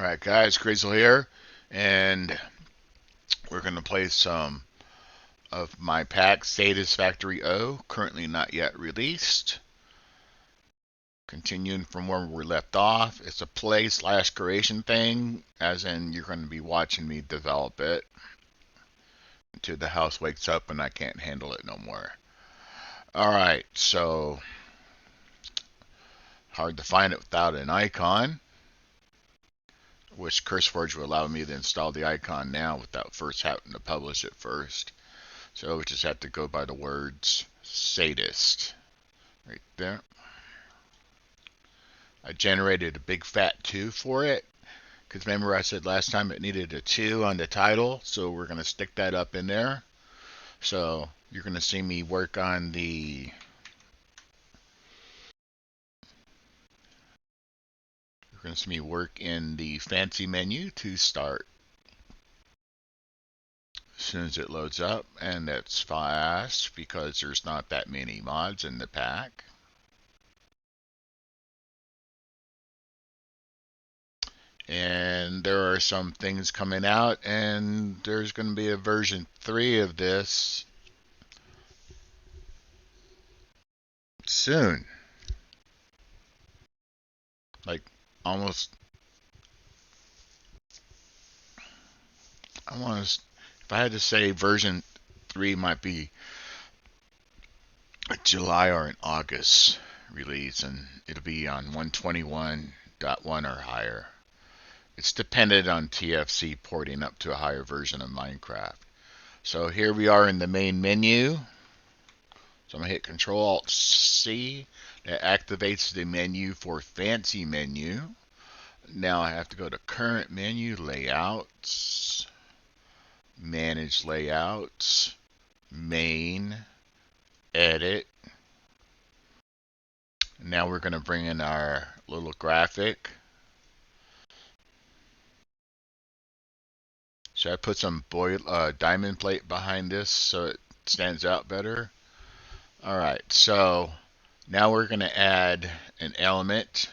Alright guys, kreezxil here, and we're going to play some of my pack, Satisfactory O, currently not yet released. Continuing from where we left off, it's a play/creation thing, as in you're going to be watching me develop it until the house wakes up and I can't handle it no more. Alright, so hard to find it without an icon, which CurseForge will allow me to install the icon now without first having to publish it first. So we just have to go by the words sadist right there. I generated a big fat 2 for it because remember I said last time it needed a 2 on the title, so we're going to stick that up in there. So you're going to see me work on the in the fancy menu to start as soon as it loads up, and that's fast because there's not that many mods in the pack. And there are some things coming out, and there's going to be a version 3 of this soon. Like almost, if I had to say, version 3 might be a July or an August release, and it'll be on 121.1 or higher. It's dependent on TFC porting up to a higher version of Minecraft. So here we are in the main menu. So I'm going to hit Control-Alt-C. That activates the menu for fancy menu. Now I have to go to current menu, layouts, manage layouts, main, edit. Now we're going to bring in our little graphic. So I put some diamond plate behind this so it stands out better. Alright, so now we're going to add an element,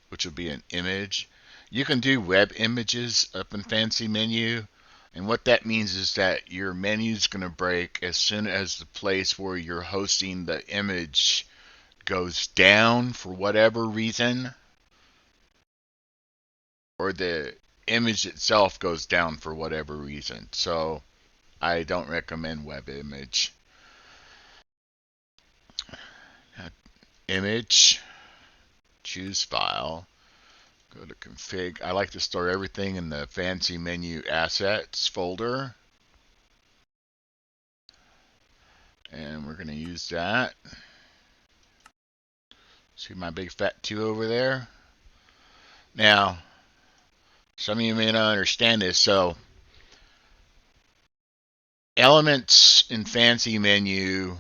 which will be an image. You can do web images up in fancy menu, and what that means is that your menu is going to break as soon as the place where you're hosting the image goes down for whatever reason, or the image itself goes down for whatever reason. So I don't recommend web image. Image, choose file, go to config. I like to store everything in the fancy menu assets folder. And we're going to use that. See my big fat 2 over there? Now, some of you may not understand this. So, elements in fancy menu,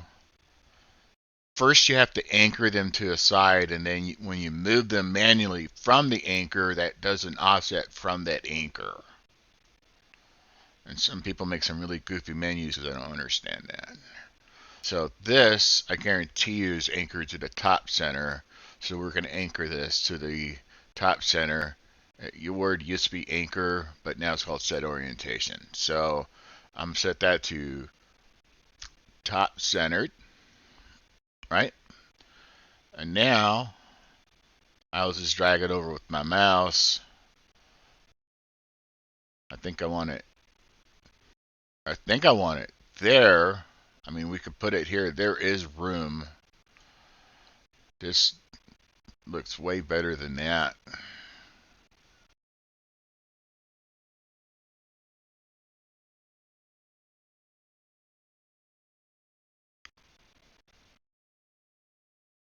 first you have to anchor them to a side, and then when you move them manually from the anchor, that does an offset from that anchor. And some people make some really goofy menus because I don't understand that. So this, I guarantee you, is anchored to the top center. So we're going to anchor this to the top center. Your word used to be anchor, but now it's called set orientation. So I'm set that to top centered, right? And now I'll just drag it over with my mouse. I think I want it there. I mean, we could put it here. There is room. This looks way better than that.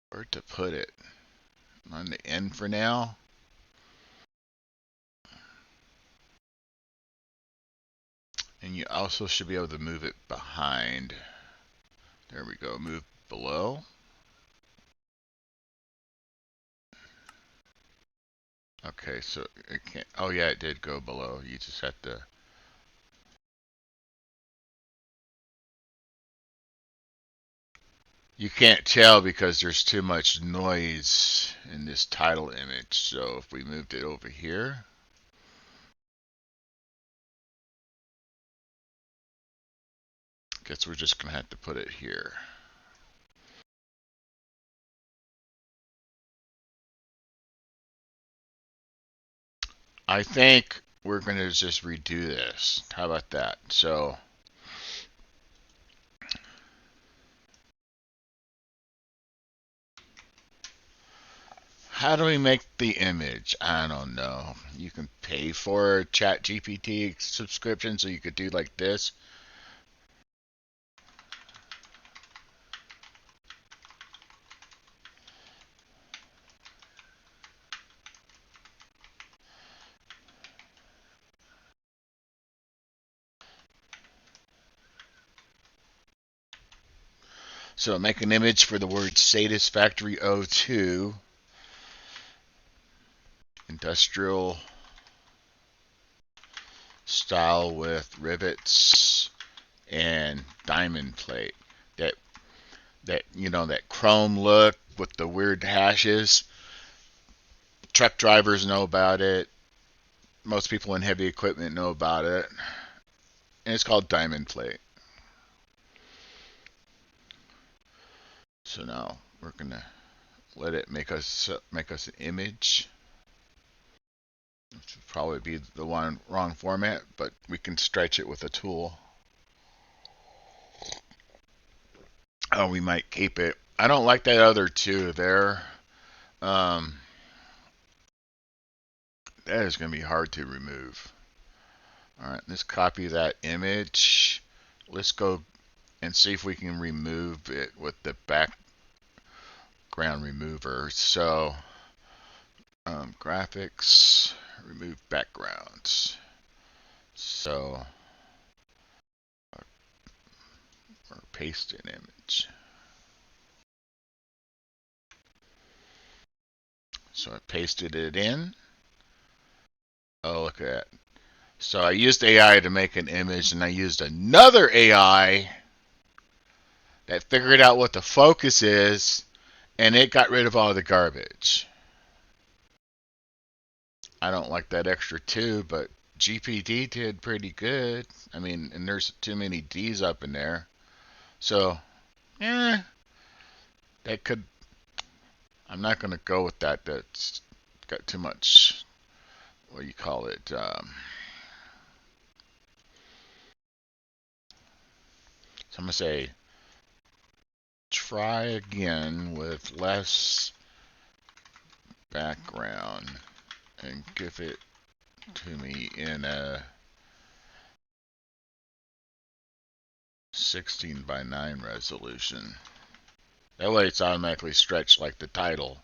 Where to put it? On the end for now. And you also should be able to move it behind. There we go. Move below. Okay, so it can't. Oh yeah, it did go below. You just have to. You can't tell because there's too much noise in this title image. So if we moved it over here, guess we're just going to have to put it here. I think we're going to just redo this. How about that? So how do we make the image? I don't know. You can pay for a chatgpt subscription so you could do like this. So make an image for the word Satisfactory 02, industrial style with rivets and diamond plate. That that chrome look with the weird hashes. Truck drivers know about it. Most people in heavy equipment know about it. And it's called diamond plate. So now we're gonna let it make us an image. Which would probably be the wrong format, but we can stretch it with a tool. Oh, we might keep it. I don't like that other two there. Um, that is going to be hard to remove. All right, let's copy that image. Let's go and see if we can remove it with the background remover. So, graphics, remove backgrounds. So, or paste an image. So I pasted it in. Oh, look at that. So I used AI to make an image, and I used another AI that figured out what the focus is, and it got rid of all the garbage. I don't like that extra 2, but GPT did pretty good. I mean, and there's too many D's up in there. So, eh, that could. I'm not going to go with that. That's got too much. What do you call it? So I'm going to say try again with less background and give it to me in a 16 by 9 resolution. That way it's automatically stretched like the title.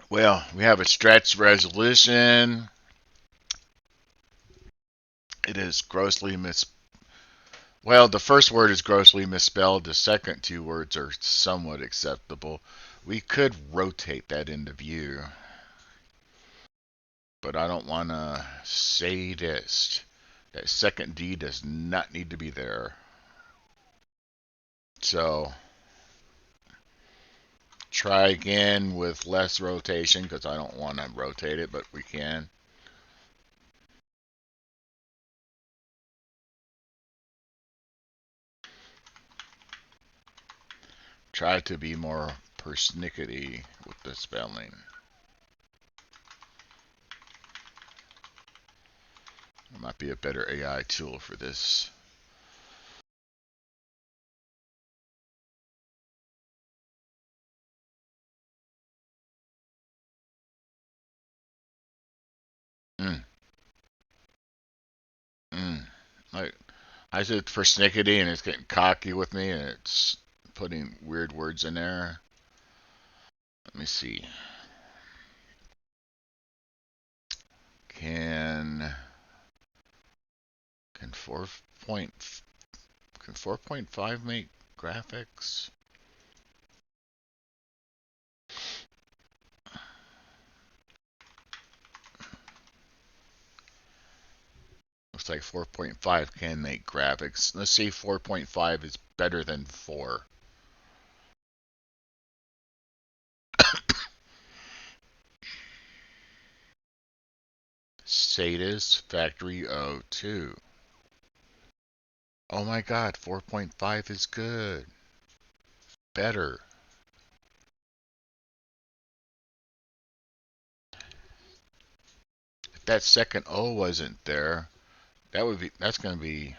Well, we have a stretched resolution. It is grossly well, the first word is grossly misspelled. The second two words are somewhat acceptable. We could rotate that into view, but I don't want to sadist. That second D does not need to be there. So try again with less rotation because I don't want to rotate it, but we can. Try to be more persnickety with the spelling. There might be a better AI tool for this. Mm, mm. Like I said persnickety and it's getting cocky with me and it's putting weird words in there. Let me see. Can can 4 point can 4.5 make graphics? Looks like 4.5 can make graphics. Let's see if 4.5 is better than 4. Sadist Factory 02. Oh my god, 4.5 is good. Better. If that second O wasn't there, that's gonna be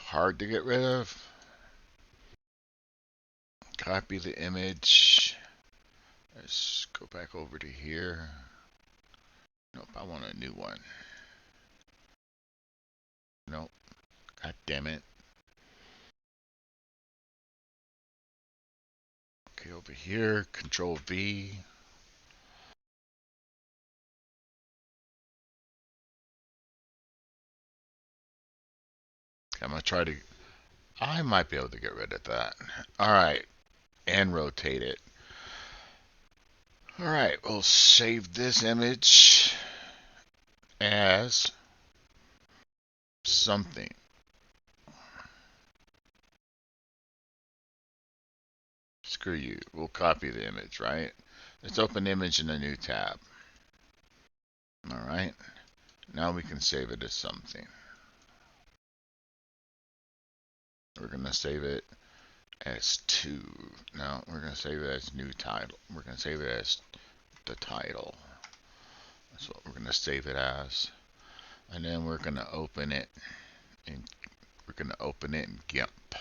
hard to get rid of. Copy the image. Let's go back over to here. Nope, I want a new one. Nope. God damn it. Okay, over here, Control V. I'm gonna try to. I might be able to get rid of that. All right, and rotate it. All right, we'll save this image as something. Screw you. We'll copy the image, right? Let's open image in a new tab. All right. Now we can save it as something. We're going to save it as 2. No, we're going to save it as new title. We're going to save it as the title. That's what we're going to save it as. And then we're going to open it in GIMP.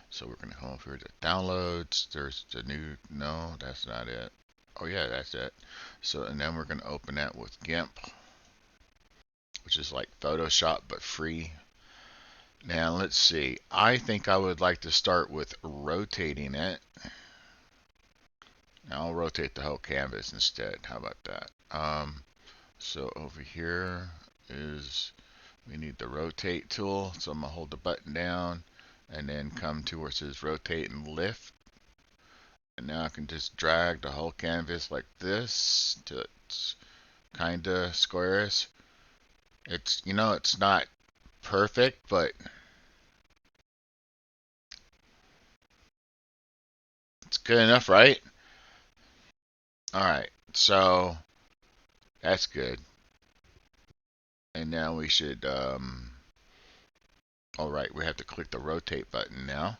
So we're going to come over to downloads. There's the new, no, that's not it. Oh yeah, that's it. So, and then we're going to open that with GIMP, which is like Photoshop but free. Now let's see. I think I would like to start with rotating it. Now I'll rotate the whole canvas instead. How about that? So over here is, we need the rotate tool. So I'm going to hold the button down and then come to where it says rotate and lift. And now I can just drag the whole canvas like this till it's kind of squarish. It's, you know, it's not perfect, but it's good enough, right? All right, so that's good. And now we should, all right, we have to click the rotate button now.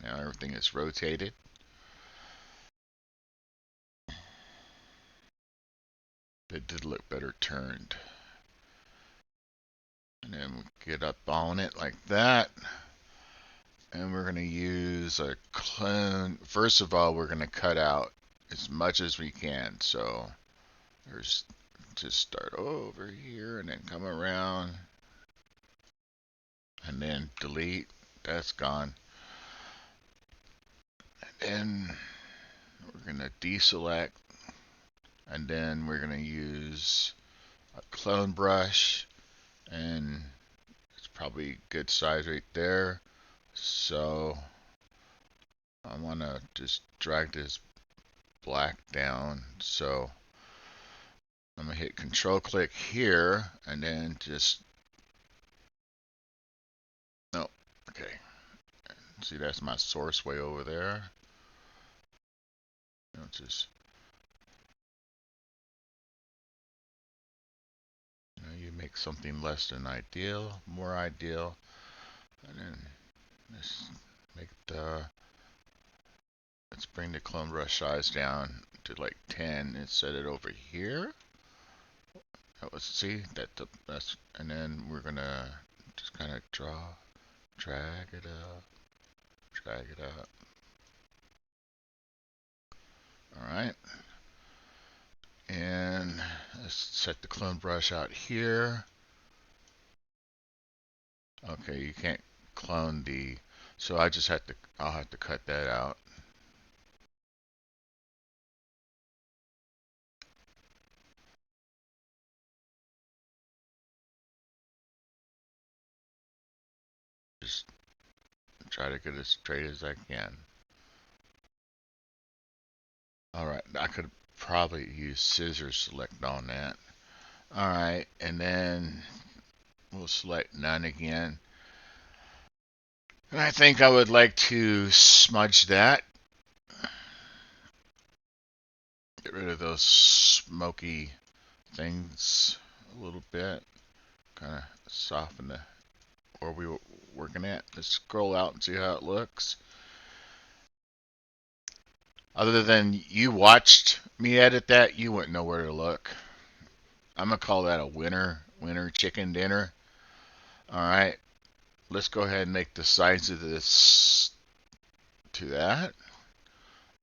Now everything is rotated. It did look better turned. And then we get up on it like that. And we're going to use a clone. First of all, we're going to cut out as much as we can. So there's, just start over here and then come around and then delete. That's gone. And then we're going to deselect, and then we're going to use a clone brush, and it's probably a good size right there. So I want to just drag this black down. So I'm going to hit control click here and then just, no, okay. See, that's my source way over there. Just, you make something less than ideal, more ideal, and then just make the, let's bring the clone brush size down to like 10 and set it over here. Let's see that that's, and then we're gonna just kind of drag it up. All right, and let's set the clone brush out here. Okay, you can't clone the, so I just have to, I'll have to cut that out. Just try to get as straight as I can. All right, I could probably use scissors select on that. All right, and then we'll select none again. And I think I would like to smudge that. Get rid of those smoky things a little bit. Kind of soften the where we were working at. Let's scroll out and see how it looks. Other than you watched me edit that, you wouldn't know where to look. I'm gonna call that a winner chicken dinner. All right, let's go ahead and make the size of this to that.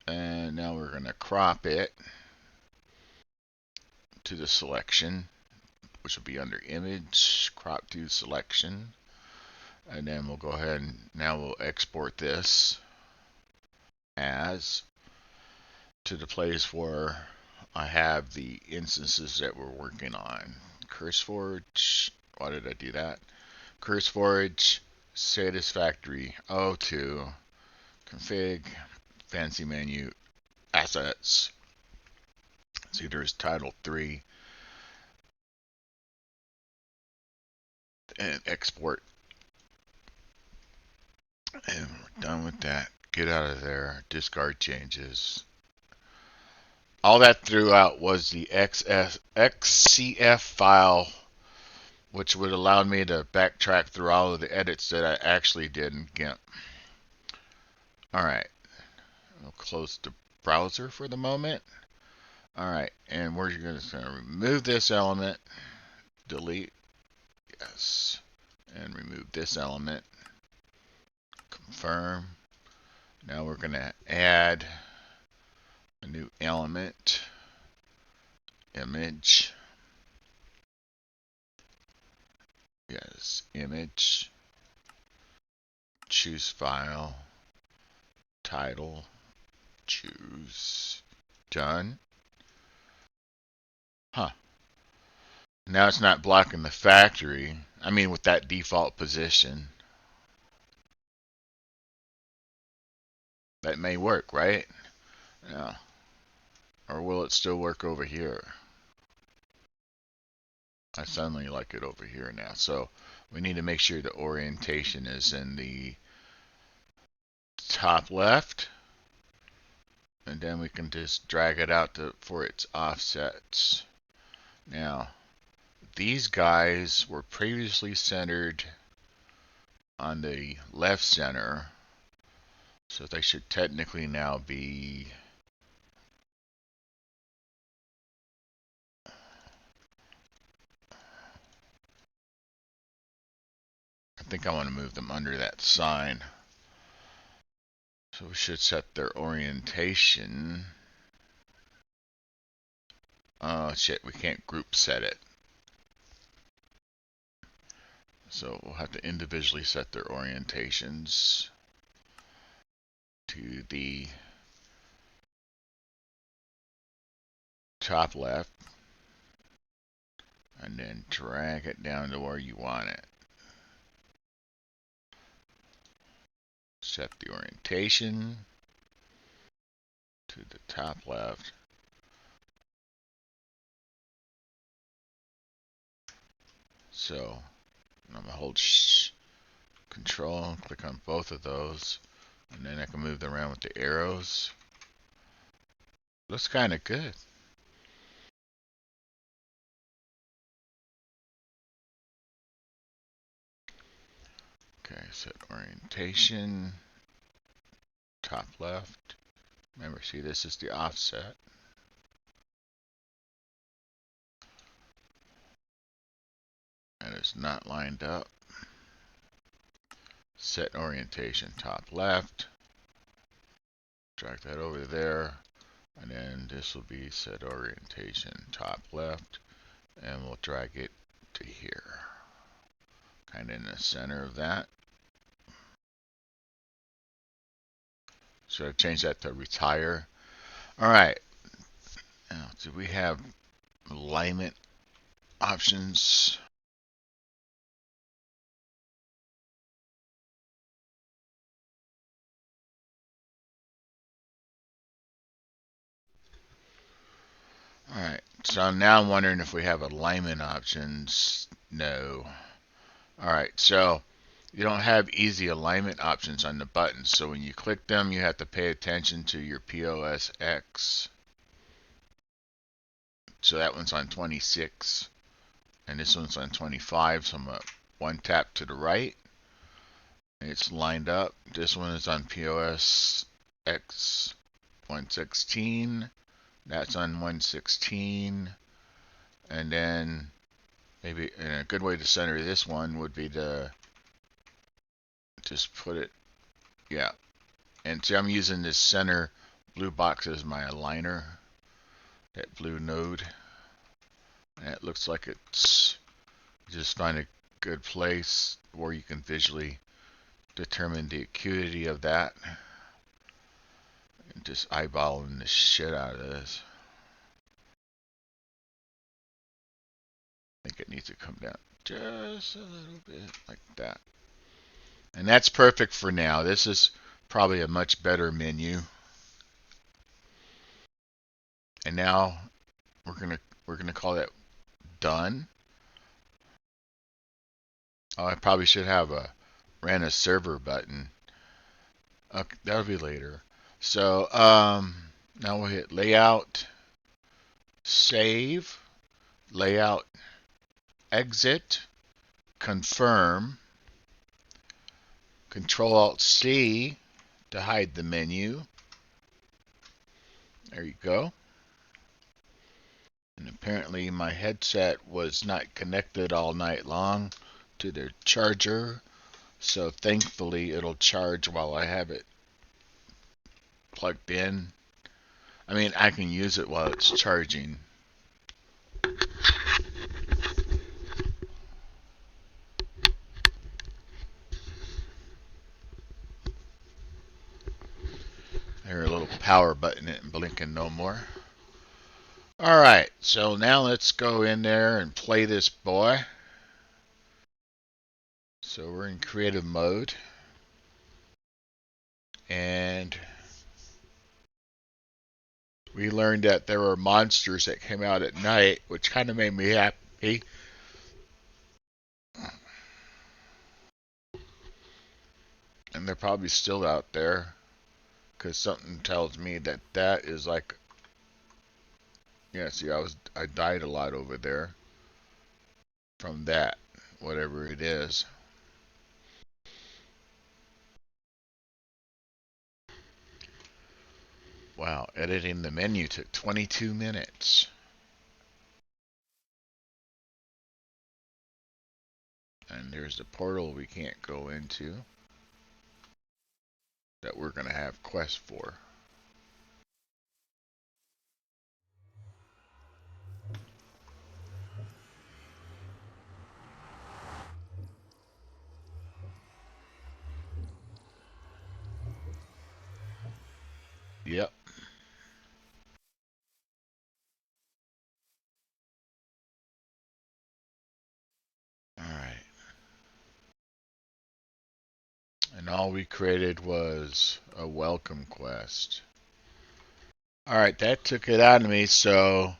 And now we're gonna crop it to the selection, which will be under image, crop to selection. And then we'll go ahead and now we'll export this as to the place where I have the instances that we're working on. CurseForge, why did I do that? CurseForge, Satisfactory, O2, config, fancy menu, assets. See, there's title 3 and export. And we're done with that. Get out of there. Discard changes. All that throughout was the XCF file, which would allow me to backtrack through all of the edits that I actually did in GIMP. Alright, we'll close the browser for the moment. Alright, and we're just going to remove this element, delete, yes, and remove this element, confirm. Now we're going to add a new element, image, yes, image, choose file, title, choose, done. Huh. Now it's not blocking the factory. I mean, with that default position. That may work, right? Yeah. Or will it still work over here? I suddenly like it over here now. So we need to make sure the orientation is in the top left. And then we can just drag it out for its offsets. Now, these guys were previously centered on the left center. So they should technically now be I think I want to move them under that sign. So we should set their orientation. Oh shit, we can't group set it. So we'll have to individually set their orientations to the top left and then drag it down to where you want it. Set the orientation to the top left. So I'm going to hold control and click on both of those, and then I can move them around with the arrows. Looks kind of good. Okay, set orientation, top left. Remember, see, this is the offset. And it's not lined up. Set orientation, top left. Drag that over there. And then this will be set orientation, top left. And we'll drag it to here. Kind of in the center of that. So I've changed that to retire. Alright. Now, do we have alignment options? Alright, So now I'm wondering if we have alignment options. No. Alright, so you don't have easy alignment options on the buttons. So when you click them, you have to pay attention to your POS X. So that one's on 26. And this one's on 25. So I'm going to one tap to the right. It's lined up. This one is on POS X 116. That's on 116. And then maybe a good way to center this one would be to just put it, yeah. And see, I'm using this center blue box as my aligner, that blue node. And it looks like it's just find a good place where you can visually determine the acuity of that. And just eyeballing the shit out of this. I think it needs to come down just a little bit like that. And that's perfect for now. This is probably a much better menu. And now we're gonna call that done. Oh, I probably should have a ran a server button. Okay, that'll be later. So now we'll hit layout, save, layout, exit, confirm, Control-Alt-C to hide the menu. There you go. And apparently my headset was not connected all night long to the charger, so thankfully it'll charge while I have it plugged in. I mean, I can use it while it's charging. There's a little power button and blinking no more. Alright, so now let's go in there and play this boy. So we're in creative mode. And we learned that there were monsters that came out at night, which kind of made me happy. And they're probably still out there, because something tells me that that is like, yeah, see, I died a lot over there from that, whatever it is. Wow, editing the menu took 22 minutes. And there's the portal we can't go into that we're going to have quests for. Yep. Alright. And all we created was a welcome quest. Alright, that took it out of me, so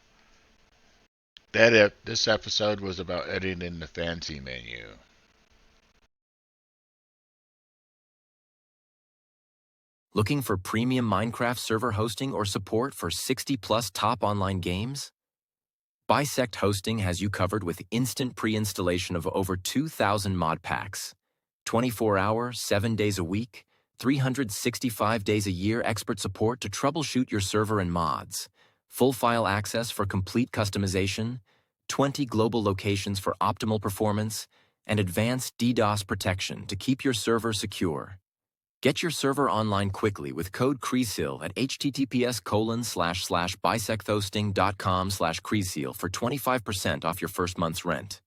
this episode was about editing the fancy menu. Looking for premium Minecraft server hosting or support for 60+ top online games? Bisect Hosting has you covered with instant pre-installation of over 2,000 mod packs, 24-hour, 7 days a week, 365 days a year expert support to troubleshoot your server and mods, full file access for complete customization, 20 global locations for optimal performance, and advanced DDoS protection to keep your server secure. Get your server online quickly with code kreezxil at https://bisecthosting.com/kreezxil for 25% off your first month's rent.